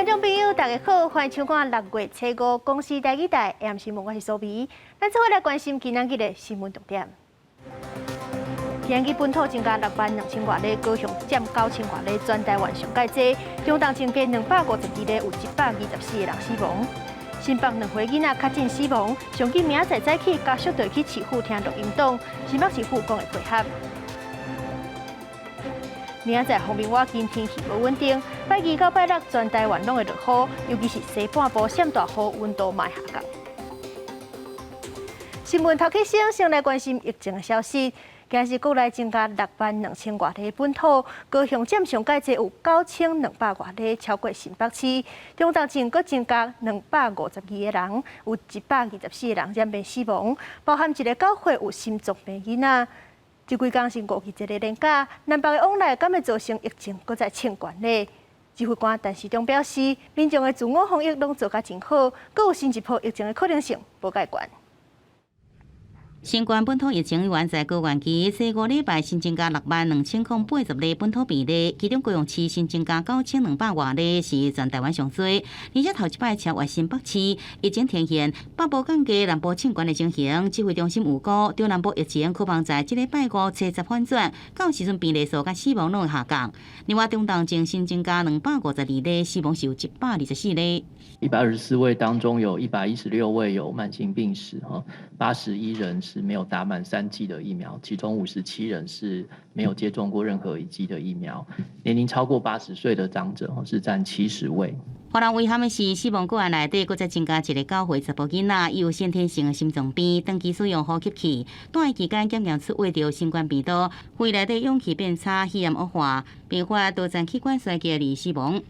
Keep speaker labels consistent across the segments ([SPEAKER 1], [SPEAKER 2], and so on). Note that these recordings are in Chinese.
[SPEAKER 1] 众朋友，大家好，欢迎收看6月初5公司台语台 AM 新闻，我是苏眉。咱做伙来关心今仔日的新闻重点。今日本土增加62000多例，高雄占9000多例，全台湾上介多。中重症加252例，有124个人死亡。新北2岁囡仔确诊死亡，上紧明仔载早起家属就去市府听录音档，新北市府讲会配合。明仔载方面，我今天气无稳定，拜二到拜六全台湾拢会落雨，尤其是西半部闪大雨，温度嘛会下降。新闻头起先来关心疫情的消息。今日国内增加62000多例本土，高雄占上介济有9200多例，超过新北市。中重症阁增加252个人，有124个人染病死亡，包含一个9岁有心脏病囡仔。这几天是51个连假，南北的往来敢会造成疫情搁再升悬呢？指挥官陈时中表示，民众的自我防疫拢做甲真好，阁有新一波疫情的可能性无介悬。
[SPEAKER 2] 新冠本土疫情源在高原期，西5礼拜新增加62080例本土病例，其中高雄市新增加9200多例，是全台湾上多。而且头一摆超越新北市，疫情呈现北部降低、南部清悬的情形。指挥中心预估，中南部疫情可望在这礼拜5彻10反转，到时阵病例数甲死亡拢会下降。另外，中重症新增加252例，死亡是有124例。
[SPEAKER 3] 124位当中有116位有慢性病史，81人是没有打满3剂的疫苗，其中57人是没有接种过任何1剂的疫苗，年龄超过80岁的长者是占70位。
[SPEAKER 2] 华人遗憾的是，死亡个案内底，搁再增加一个9岁查甫囡仔，伊有先天性的心脏病，长期使用呼吸器，住院期间检验出胃着新冠病毒，肺内底氧气变差，血液恶化，并发多层器官衰竭而死亡。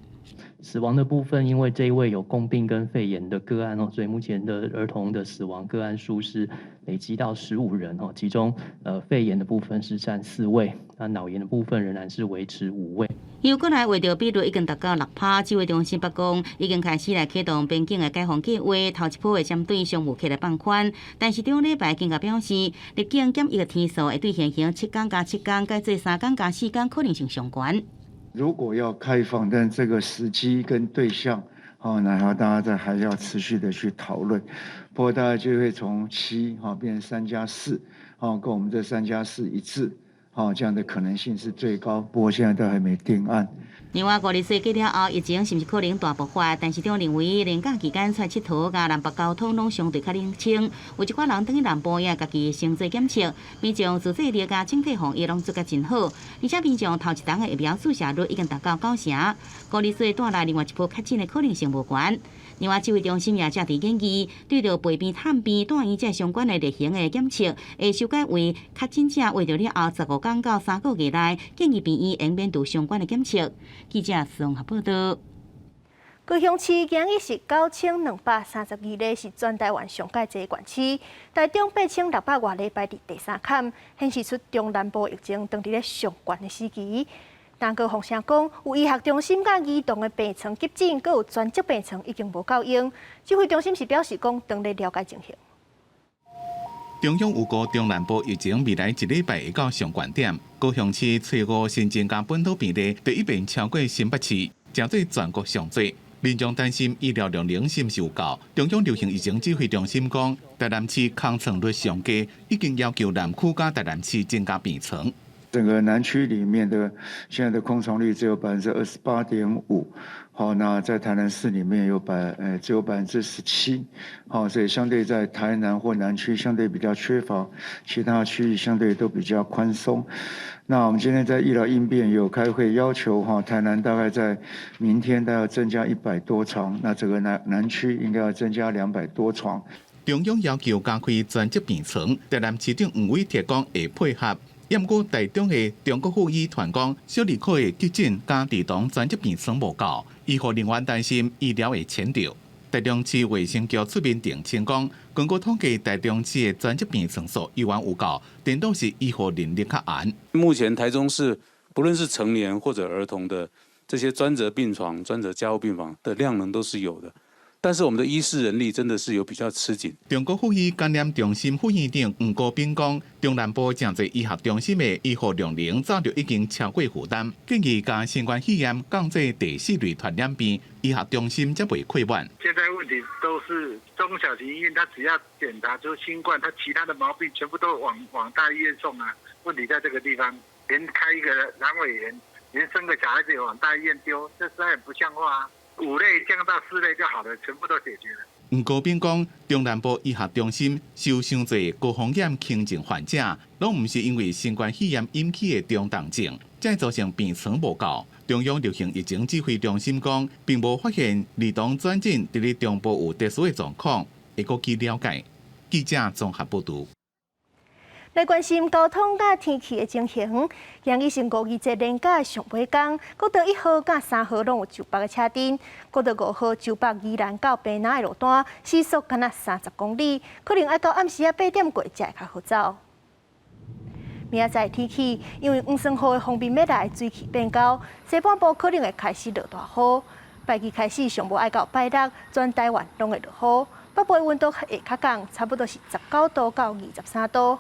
[SPEAKER 3] 死亡的部分，因为这一位有共病跟肺炎的个案所以目前的儿童的死亡个案数是累积到15人其中肺炎的部分是占4位，那脑炎的部分仍然是维持5位。
[SPEAKER 2] 又过来为着比率已经达到6%，指挥中心北讲已经开始来启动边境的解封计划，头一波会针对商务客来放宽。但是中礼拜更加表示，入境检疫的天数会对现行7天加7天，改做3天加4天，可能性上悬。
[SPEAKER 4] 如果要开放，但这个时机跟对象，然后大家还要持续的去讨论。不过大概就会从7变成3+4，跟我们这3+4一致，这样的可能性是最高。不过现在都还没定案。
[SPEAKER 2] 另外，5日岁过了后，疫情是不是可能大爆发？但是中认为，连假期间出来佚佗，甲南北交通拢相对较冷清。有一寡人等于南部也家己先做检测，民众自制力甲整体防疫拢做甲真好。而且民众头一档的疫苗注射率已经达到90%。5日岁带来另外一波确诊的可能性无悬。另外，指挥中心也正伫建议，对着陪病、探病、住院这相关的例行的检测，会修改为确诊者为着了后15天到3个月内，建议病医应免除相关的检测。记者综合报道。
[SPEAKER 1] 高雄市今日是9232例，是全台湾上介济县市。台中8600多例排伫第3坎，显示出中南部疫情当伫咧上悬的时期。但个风声讲，有医学中心甲儿童的病床急诊，阁有专职病床已经无够用。指挥中心是表示讲，当咧了解情形。
[SPEAKER 5] 中央预估中南部疫情未来1礼拜会到上悬点。高雄市初5新增加本土病例第一遍超过新北市，成做全国上多。民众担心医疗量能是不是有够？中央流行疫情指挥中心讲，台南市空床率上低，已经要求南区甲台南市增加病床。
[SPEAKER 4] 整个南区里面的现在的空床率只有28.5%，那在台南市里面只有17%，所以相对在台南或南区相对比较缺乏，其他区域相对都比较宽松。那我们今天在医疗应变有开会要求台南大概在明天大概要增加100多床，那整个南区应该要增加200多床。
[SPEAKER 5] 中央要求加开专职病床，台南市长黄伟提讲会配合。不过，台中的中国护医团讲，小儿科的急诊加儿童专职病床无够，医护人员担心医疗会牵着。台中市卫生局出面澄清讲，根据统计，台中市的专职病床数依然有够，顶多是医护能力较严。
[SPEAKER 6] 目前台中市不论是成年或者儿童的这些专责病床、专责加护病房的量能都是有的，但是我们的医师人力真的是有比较吃紧。
[SPEAKER 5] 中国妇婴感染中心副院长黄国斌讲，中南部真侪医学中心的医护量能早就已经超过负担，建议将新冠肺炎降至第4类传染病，医学中心才袂溃满。
[SPEAKER 7] 现在问题都是中小型医院，他只要检查出新冠，他其他的毛病全部都往大医院送啊。问题在这个地方，连开一个阑尾炎，连生个小孩子也往大医院丢，这实在很不像话啊！5类降到4类就好了，全部都解决了。
[SPEAKER 5] 黄国斌讲，中南部医学中心收伤侪高风险轻症患者，拢毋是因为新冠肺炎引起的中重症，才造成病床无够。中央流行疫情指挥中心讲，并无发现儿童转诊伫咧中部有特殊的状况，会搁去了解。记者综合报道。
[SPEAKER 1] 来关心交通甲天气的情形，杨医生5日节连假上尾工，国道1号甲3号拢有就北的车阵，国道5号就北宜兰到平南的路段时速敢若30公里，可能要到暗时8点过才会较好走。明仔载天气，因为5霜号的方面要来，水气变高，西半部可能会开始落大雨。拜二开始上无爱到拜六，全台湾拢会落雨。北部的温度会较降，差不多是19度到23度。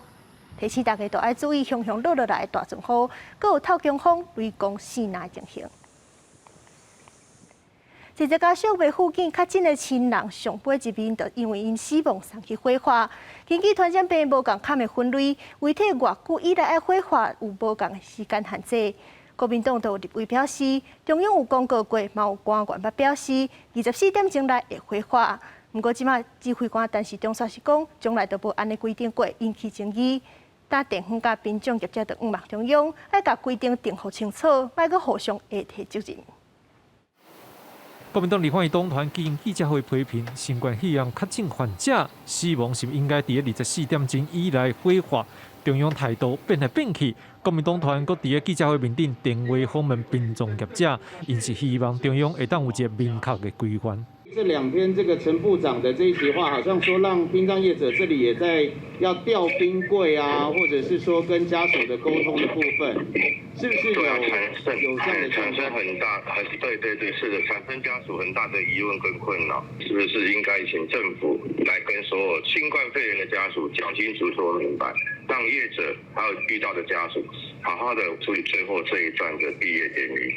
[SPEAKER 1] 提醒大家都要注意熊熊落来的大阵雨，阁有透强风、雷公四难的情形。在这家小北附近较近的亲人上尾一面，就因为因死亡送去火化。根据团长病无共砍的分类，遗体偌久以来要火化有无共的时间限制。国民党都有立委表示，中央有公告过，嘛有官员捌表示，24点钟内会火化。不过即马指挥官但是中煞是讲，从来都无安尼规定过，引起争议。但地方甲民众业者都毋望中央，要甲规定定好清楚，莫阁互相下提责任。
[SPEAKER 8] 国民党立法院党团举行记者会批评，新冠肺炎确诊患者死亡是应该伫24点钟以内火化，中央态度变来变去。国民党团阁伫个记者会面顶电话访问民众业者，因是希望中央会当有一个明确的规范。
[SPEAKER 9] 这2篇这个陈部长的这一席话，好像说让殡葬业者这里也在要调冰柜啊，或者是说跟家属的沟通的部分，是不是有这样的
[SPEAKER 10] 产生很大，对，是的，产生家属很大的疑问跟困扰，是不是应该请政府来跟所有新冠肺炎的家属讲清楚、说明白，让业者还有遇到的家属好好的处理最后这一段的毕业典礼。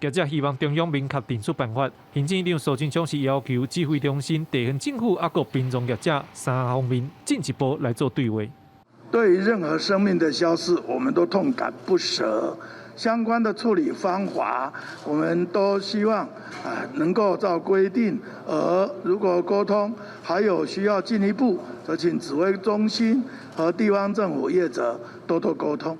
[SPEAKER 8] 业者希望中央明确定出办法。行政院长苏贞昌是要求指挥中心、地方政府、各殡葬业者3方面进一步来做对话。
[SPEAKER 11] 对于任何生命的消失，我们都痛感不舍。相关的处理方法，我们都希望能够照规定。而如果沟通还有需要进一步，则请指挥中心和地方政府业者多多沟通。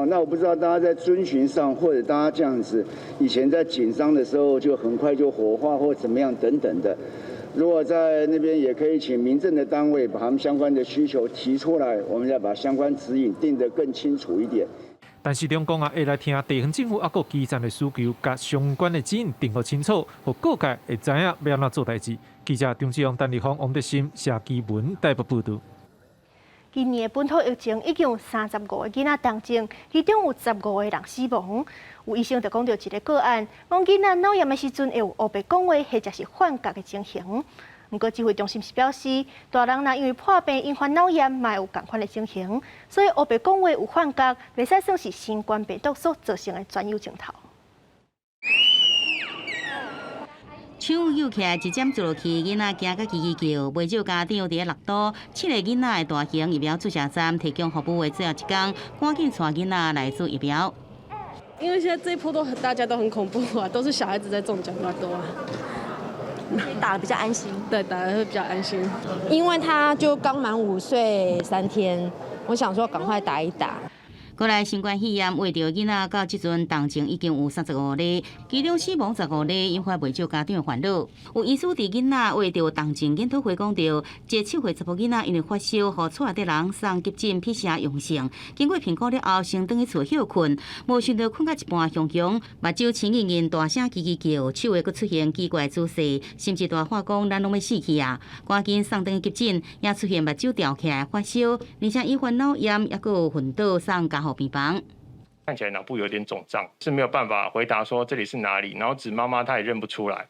[SPEAKER 9] 那我不知道大家在遵循上，或者大家这样子，以前在紧张的时候就很快就火化或怎么样等等的。如果在那边也可以请民政的单位把他们相关的需求提出来，我们再把相关指引定得更清楚一点。
[SPEAKER 8] 但是中讲会来听地方政府各基层的需求，甲相关的指引定好清楚，互各界会知影要安怎做代志。记者张志阳、陈立芳、王德新、谢基文台北报道。
[SPEAKER 1] 今年的本土疫情已经有35个囡仔重症，其中有15个人死亡。有医生就讲到一个个案，讲囡仔脑炎的时阵会有黑白讲话，或者是幻觉的情形。不过指挥中心是表示，大人若因为破病引发脑炎，嘛有同款的情形，所以黑白讲话有幻觉，袂使算是新冠病毒所造成的专有症头。
[SPEAKER 2] 抢游起来，一针坐落去，囡仔惊甲叽叽叫。不少家长伫咧6都，7个囡仔的大型疫苗注射站提供服务的最后一天，赶紧带囡仔来做疫苗。
[SPEAKER 12] 因为现在这一波大家都很恐怖啊，都是小孩子在中奖比较多啊。
[SPEAKER 13] 打得比较安心，
[SPEAKER 12] 对，打得会比较安心。
[SPEAKER 13] 因为他就刚满5岁3天，我想说赶快打一打。
[SPEAKER 2] 过来，新冠肺炎为着囡仔到即阵重症已经有35例，其中死亡15例，引发不少家长的烦恼。有医师伫囡仔为着重症研讨会讲到，这7岁查甫囡仔因为发烧，互厝内底人送急诊 PCR 阳性，经过评估了后，先转去厝休困，无想到困到一半熊熊，目睭青硬硬，大声叽叽叫，手会阁出现奇怪姿势，甚至大喊讲咱拢要死去啊！赶紧送转去急诊，也出现目睭吊起来发烧，而且伊患脑炎，也阁有昏倒送加护病房。
[SPEAKER 14] 看起来脑部有点肿胀，是没有办法回答说这里是哪里，然后指妈妈她也认不出来。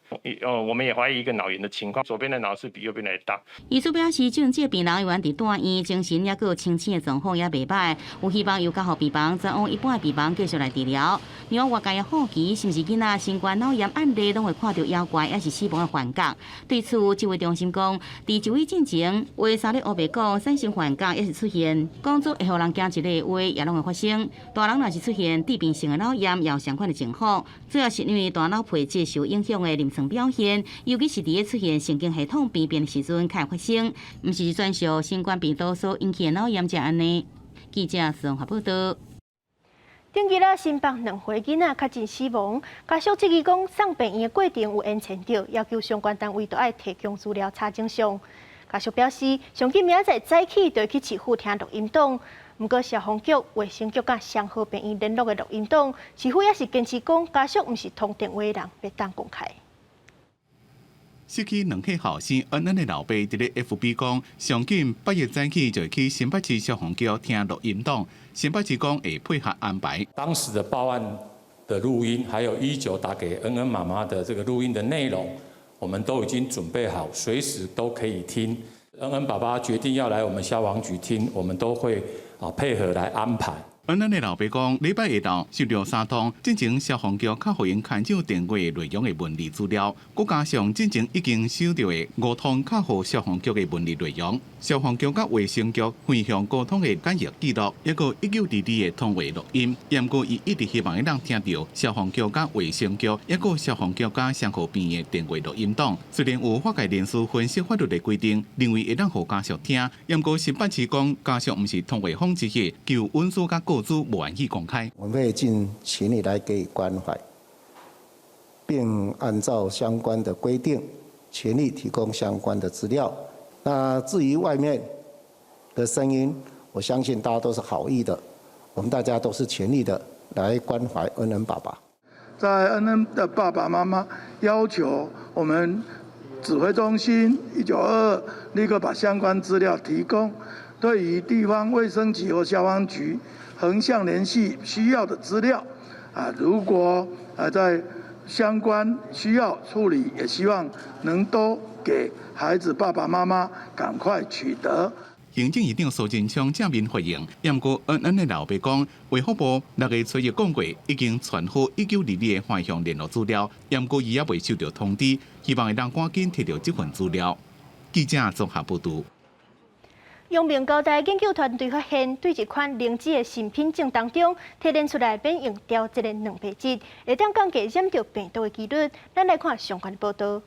[SPEAKER 14] 我们也怀疑一个脑炎的情况，左边的脑室比右边的大。
[SPEAKER 2] 医师表示，种这病人员伫大院精神也有清醒的状况也袂歹，有希望由交互病房转往一般的病房继续来治疗。另外，外界也好奇，是毋是囡仔新冠脑炎案例拢会看到妖怪，也是死亡的幻觉？对此，疾卫中心讲，伫就医进前，话三日黑白讲，产生幻觉也是出现，讲做会互人惊一个话也拢会发生。大人若是出现致病性的脑炎，也有相关的情况，主要是因为大脑皮质受影响的临床表现，尤其是伫咧出现神经系统病变的时阵，才会发生，毋是专属新冠病毒所引起的脑炎才安尼。记者综合报道。
[SPEAKER 1] 顶日啊，新北2岁囡仔确诊死亡，家属质疑讲送病院的过程有延前着，要求相关单位都要提供资料查证上。家属表示，上紧明仔早起就去市府听录音档，不过消防局、卫生局甲上河病院联络的录音档，市府也是坚持讲家属毋是通电话的人，袂当公开。
[SPEAKER 5] 失去2岁后生恩恩的老爸伫咧 FB 讲，上紧8月早起就去新北市消防局听录音档，新北市讲会配合安排。
[SPEAKER 15] 当时的报案的录音，还有19打给恩恩妈妈的这个录音的内容，我们都已经准备好，随时都可以听。恩恩爸爸决定要来我们消防局听，我们都会配合来安排。
[SPEAKER 5] 恩恩的老爸讲，礼拜下昼收到3通进前消防局较互因牵手电话内容的文字资料，佮加上进前已经收到的5通较互消防局的文字内容。消防局甲卫生局分享沟通的简易记录，也个1922的通话录音。不过，伊一直希望让听到消防局甲卫生局，也个消防局甲上河边的电话录音档。虽然有法界人士分析法律的规定，认为会让互家属听，不过新北市讲家属毋是通话方之下，就文书甲告知无愿意公开。
[SPEAKER 16] 我们会尽全力来给予关怀，并按照相关的规定，全力提供相关的资料。那至于外面的声音，我相信大家都是好意的，我们大家都是全力的来关怀恩恩爸爸。
[SPEAKER 11] 在恩恩的爸爸妈妈要求我们指挥中心1922立刻把相关资料提供，对于地方卫生局或消防局横向联系需要的资料，如果在相关需要处理，也希望能都给孩子爸爸妈妈赶快取得。
[SPEAKER 5] 行政院长苏贞昌正面回应，不过恩恩的老爸讲，卫福部6月初也讲过，已经传好1922的反向联络资料，不过伊也未收到通知，希望会让赶紧摕到这份资料。记者综合报道。
[SPEAKER 1] 阳明高大研究团队发现，对一款灵芝的新品种当中，提炼出来免用调节的蛋白质，会当降低染到病毒的几率。咱来看相关报道。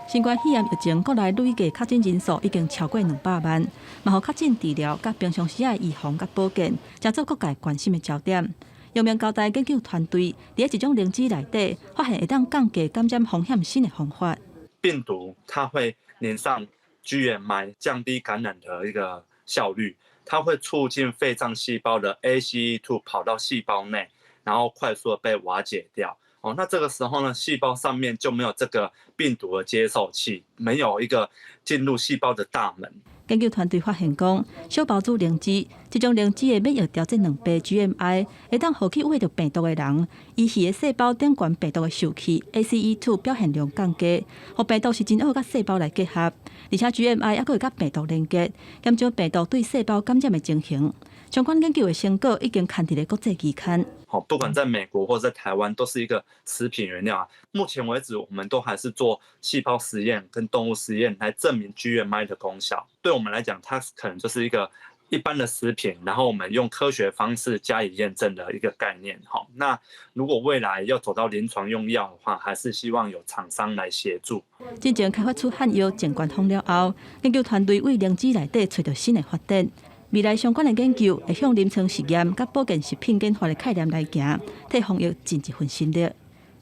[SPEAKER 17] 新冠肺炎疫情国内累计确诊人数已经超过200万，嘛互确诊治疗甲平常时的预防甲保健，成做各界关心的焦点。阳明高大研究团队伫一种灵芝内底，发现会当降低感染风险新的方法。
[SPEAKER 18] 病毒它会粘上GMI， 降低感染的一个效率，它会促进肺脏细胞的 ACE2 跑到细胞内，然后快速的被瓦解掉。那这个时候呢，细胞上面就没有这个病毒的接受器，没有一个进入细胞的大门。
[SPEAKER 17] 研究团队发现讲，小包子灵芝，这种灵芝的免疫调节蛋白 GMI， 会当互去畏着病毒的人，伊是的细胞顶悬病毒的受器 ACE2 表现量降低，互病毒是真好甲细胞来结合，而且 GMI 也会甲病毒连接，减少病毒对细胞感染的情形。相关研究的成果已经刊伫咧国际期刊。
[SPEAKER 18] 不管在美国或者在台湾，都是一个食品原料啊。目前为止，我们都还是做细胞实验跟动物实验来证明 GMI 的功效。对我们来讲，它可能就是一个一般的食品，然后我们用科学方式加以验证的一个概念。那如果未来要走到临床用药的话，还是希望有厂商来协助。
[SPEAKER 17] 真正开发出汉药前管方了后，研究团队为灵芝内底找到新的发展。未来相关的研究会向临床实验甲保健食品研发的概念来行，替防疫尽一份心力。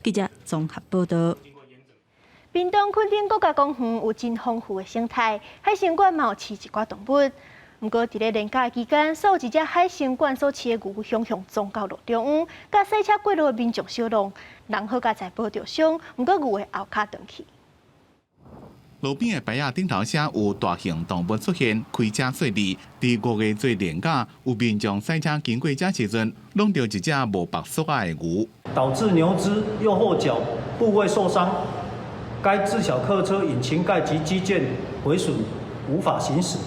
[SPEAKER 17] 记者综合报道。
[SPEAKER 1] 屏东垦丁国家公园有真丰富的生态，海参馆嘛有饲一寡动物。不过，伫咧连假期间，所有一只海参馆所饲的牛向宗教路中央，甲赛车过路的民众相弄，人好甲在报着伤，不过牛的后脚断去。
[SPEAKER 5] 路边的牌仔顶头写有大型动物出现，开车说字。伫5月做年假，有民众赛车经过这时阵，弄到一只无白束的牛，
[SPEAKER 19] 导致牛只右后脚部位受伤。该自小客车引擎盖及机件毁损，无法行驶。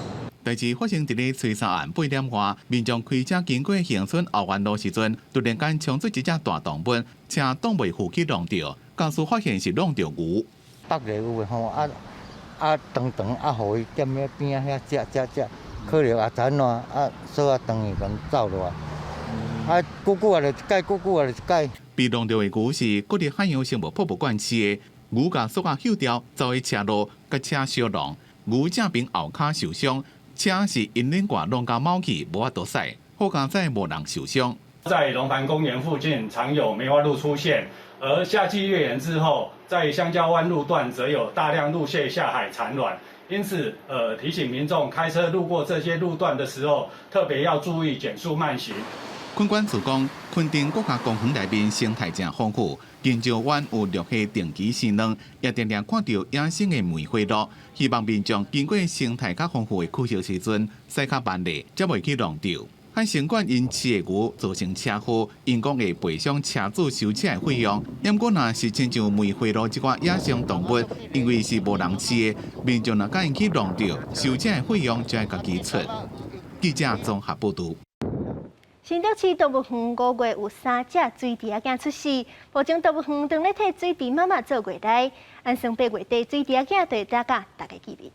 [SPEAKER 5] 代志发生伫咧吹沙岸8点外，民众开车经过恒春后湾路时阵，突然间冲出一只大动物，车挡袂扶起撞着，驾驶发现是撞着牛。
[SPEAKER 20] 北个有诶吼，长，互伊踮遐边啊遐食，可能也怎啊，所以长伊共走落来，久啊就一改，久啊就一改。
[SPEAKER 5] 被撞着的牛是国立海洋生物博物馆饲的，牛甲锁啊休掉，走去车路，甲车相撞，牛正边后骹受伤。车是因冷挂弄到猫去，无法度驶，好佳在无人受伤。
[SPEAKER 21] 在龙潭公园附近常有梅花鹿出现，而夏季越演之后，在香蕉湾路段则有大量鹿蟹下海产卵。因此，提醒民众开车路过这些路段的时候，特别要注意减速慢行。
[SPEAKER 5] 昆管处讲，昆丁国家公园内面生态正丰富，金蕉湾有绿虾定期生卵，也常常看到野生的梅花鹿。希望民众经过生态较丰富的区域时阵，驶较慢咧，才袂去撞到。海城管因饲的牛造成车祸，因讲会赔偿车主修车的费用。不过，若是亲像梅花鹿这款野生动物，因为是无人饲的，民众若甲因去撞到，修车的费用就要家己出。记者综合报道。
[SPEAKER 1] 新竹市动物园5月有3只水猪仔囝出世，目前动物园正咧替水猪妈妈做月台，按算8月底水猪仔囝就会大家见面。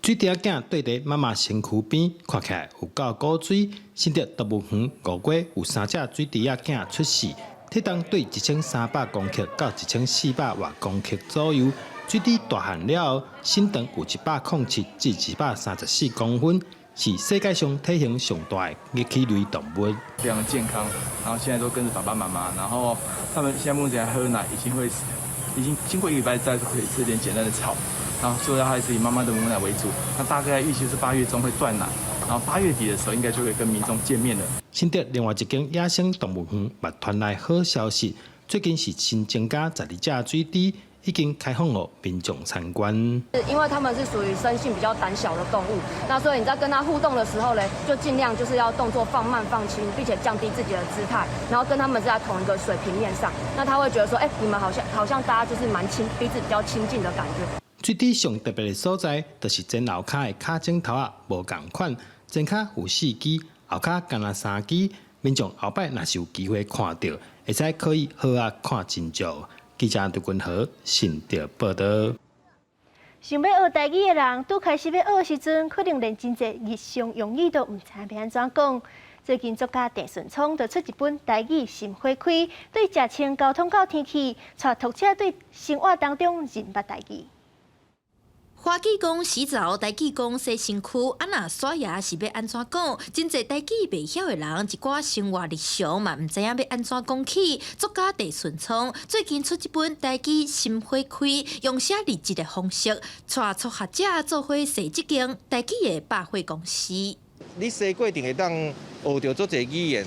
[SPEAKER 22] 水猪仔囝对伫妈妈身躯边，看起来有够古水。新竹动物园5月有3只水猪仔囝出世，体重对1300公克到1400多公克左右。水猪大汉了后，身长有107至134公分。是世界上体型上大的野栖类动物，
[SPEAKER 23] 非常健康。然后现在都跟着爸爸妈妈，然后他们现在目前喝奶，已经经过1个礼拜，再可以吃点简单的草。然后所以还是以妈妈的母奶为主。那大概预期是8月中会断奶，然后8月底的时候应该就会跟民众见面了。
[SPEAKER 22] 新竹另外一间野生动物园也传来好消息，最近是新增加12只水猪。已经开放了民众参观，
[SPEAKER 13] 因为他们是属于生性比较胆小的动物，那所以你在跟它互动的时候呢，就尽量就是要动作放慢放轻，并且降低自己的姿态，然后跟他们在同一个水平面上，那他会觉得说，你们好像大家就是彼此比较亲近的感觉。
[SPEAKER 22] 水猪上特别的所在，就是前后脚的脚趾头啊无同款，前脚有4支，后脚干那3支。民众后摆若是有机会看到，会使可以好啊看真照。记者杜君和新竹报道。
[SPEAKER 1] 想要学台语的人，拄开始要学的时阵，可能连真侪日常用语都毋知要安怎讲。最近作家郑顺聪就出一本《台语心花开》，对食穿交通到天气，带读者对生活当中认捌台语。
[SPEAKER 24] 花季讲洗澡，台语讲洗身躯，若刷牙是要安怎讲？真侪台语袂晓的人，一寡生活日常嘛，毋知影要安怎讲起。作家郑顺聪最近出一本《台语心花开》，用写日记的方式，带初学者做伙洗这间台语的百货公司。
[SPEAKER 25] 你洗过程会当学到做侪语言，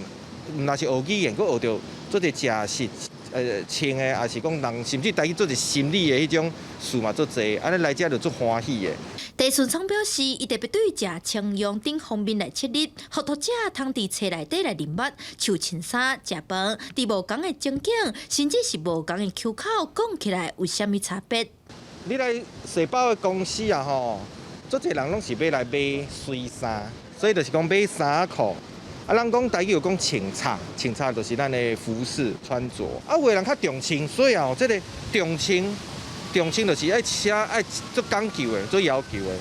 [SPEAKER 25] 若是学语言，佫学到做侪食食。穿的，也是讲人，甚至台语做一心理的迄种事嘛，做侪，安尼来遮就做欢喜的。
[SPEAKER 24] 郑顺聪表示，伊特别对食穿用等方面来切入，互读者通伫册内底来认捌，像穿衫、食饭，伫无同的情景，甚至是无同的口口，讲起来有啥物差别？
[SPEAKER 25] 你来洗包的公司啊吼，做侪人拢是要来买水衫，所以就是讲买衫裤。人讲台语有讲穿插，穿插就是咱的服饰穿着。有的人较重青，所以这个重青就是爱写爱做讲究的，做要求的。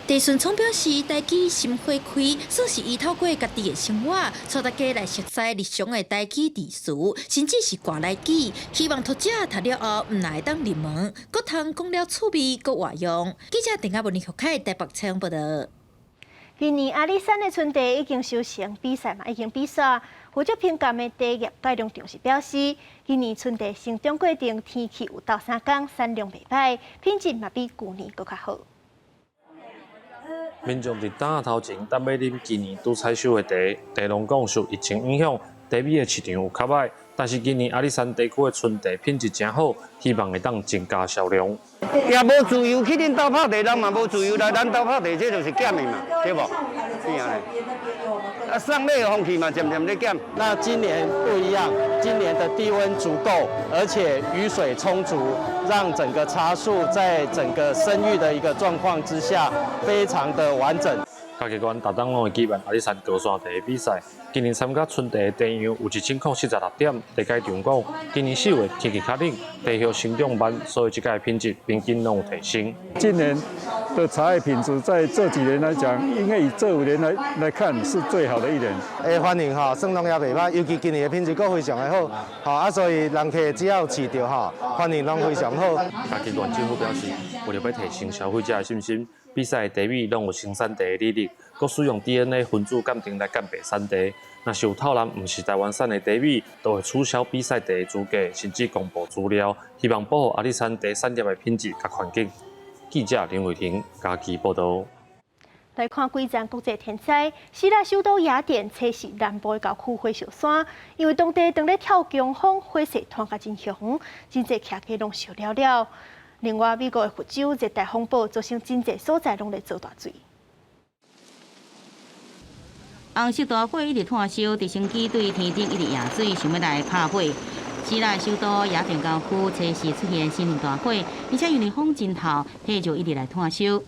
[SPEAKER 24] 郑顺聪表示，台语心花开，算是伊透过家己的生活，带大家来熟悉日常的台语字词，甚至是歌来语。希望读者读了后，唔来当入门，佮通讲了趣味，佮活用。记者郑嘉文、李学凯台北采访报道。
[SPEAKER 1] 今年阿里山的春地已经修成，比赛嘛已经比赛。负责评鉴的地业改良董事表示，今年春地生长过程天气有到3天，产量袂歹，品质嘛比去年搁较好。
[SPEAKER 26] 民众伫档仔头前，等要啉今年拄采收的地，地农讲受疫情影响，
[SPEAKER 3] 茶米的市场有较歹，但是今年阿里山地区的春茶品质真好，希望会当增加销量。
[SPEAKER 4] 也无自由去恁兜泡茶，人嘛无自由来咱兜泡茶，这就是减的嘛，对不？是啊嘞。啊，上类的风气嘛，渐渐在减。
[SPEAKER 6] 那今年不一样，今年的低温足够，而且雨水充足，让整个茶树在整个生育的一个状况之下，非常的完整。
[SPEAKER 3] 嘉义县逐档拢会举办阿里山高山茶的比赛。今年参加春茶的地样有1046点。地界场讲，今年4月天气较冷，地叶生长慢，所以这届品质平均拢有提升。
[SPEAKER 7] 今年的茶叶品质在这几年来讲，应该以这5年来看是最好的一年。
[SPEAKER 25] 反应哈，算拢也袂歹，尤其今年的品质佫非常的好，好啊，所以人客只要试到哈，反应拢非常好。
[SPEAKER 3] 嘉义县政府表示，为了要提升消费者的信心，比赛茶米拢有生产茶的履历，佮使用 DNA 分子鉴定来鉴别产茶。若是有透蓝唔是台湾产的茶米，都会取消比赛茶的资格，甚至公布资料，希望保护阿里山茶产业的品质甲环境。记者林伟霆嘉义报道。
[SPEAKER 1] 来看几站国际天灾，希腊首都雅典测试南部的郊区火烧山，因为当地正咧跳强风，火势传甲真凶，真侪徛家拢烧了了。另外，美国的佛州热带风暴造成真侪所在拢在遭大水。
[SPEAKER 2] 红色大火一直炭烧，直升机对天顶一直压水，想要来拍火。希腊首都雅典郊区测试出现森林大火，而且因为风真透，火就一直来炭烧。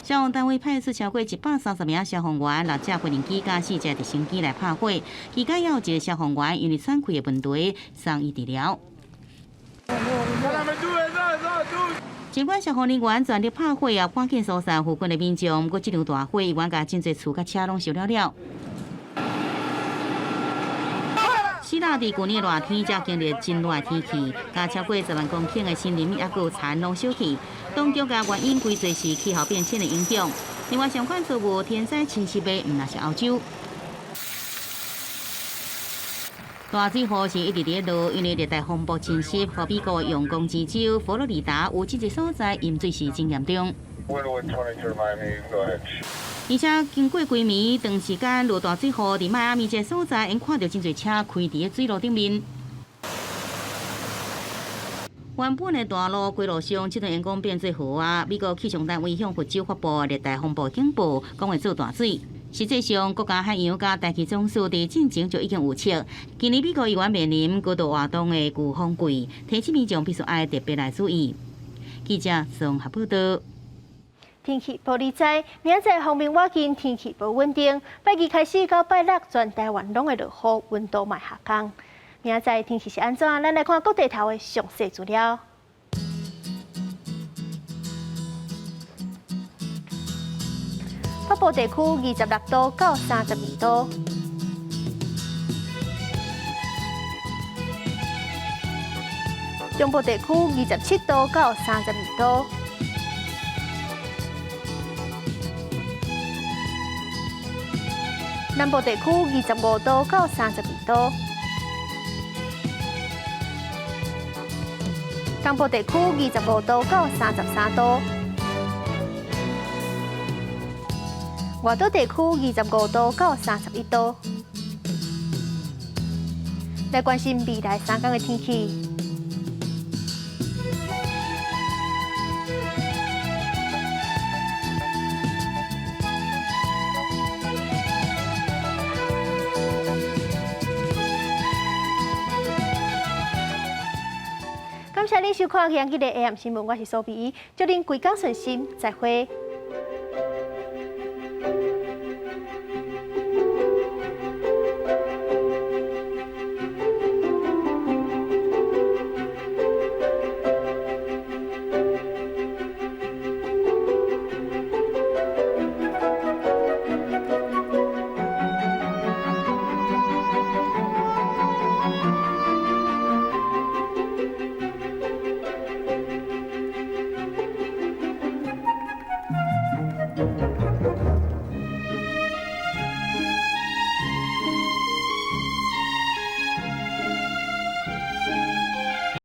[SPEAKER 2] 消防单位派出超过130名消防员，6架无人机加4架直升机来拍火。期间也有一个消防员因为散开的问题送医治疗。尽管消防人员全力拍火啊，赶紧疏散附近的民众，不过这场大火冤家真侪厝甲车拢烧了了。希腊伫去年热天才经历真热天气，甲超过10万公顷的森林还有田拢烧去，当中甲原因归罪是气候变迁的影响。另外，相关错误天灾侵袭的唔那是欧洲。大水雨是一直在落，因为热带风暴侵袭，和美国用工之州佛罗里达有几个所在淹水是真严重。而且经过几暝长时间落大水后，伫迈阿密这所在，因看到真侪车开伫水路顶面。原本的大路规路上，这段因讲变做河啊！美国气象单位向佛州发布热带风暴警报，讲会做大水。实际上，国家海洋甲大气总署伫进前就已经预测，今年美国依然面临高度活动的飓风季，提醒民众必须爱特别来注意。记者综合报道。
[SPEAKER 1] 天气报你知，明仔载方面我见天气不稳定，拜二开始到拜六，全台湾拢会落雨，温度嘛下降。明仔载天气是安怎？咱来看各地头的详细资料。北部地区26度到32度，中部地区27度到32度，南部地区25度到32度，东部地区25度到33度。外岛地区25度到31度。来关心未来3天的天气。感谢您收看今日的 AM 新闻，我是苏比，祝您规工顺心，再会。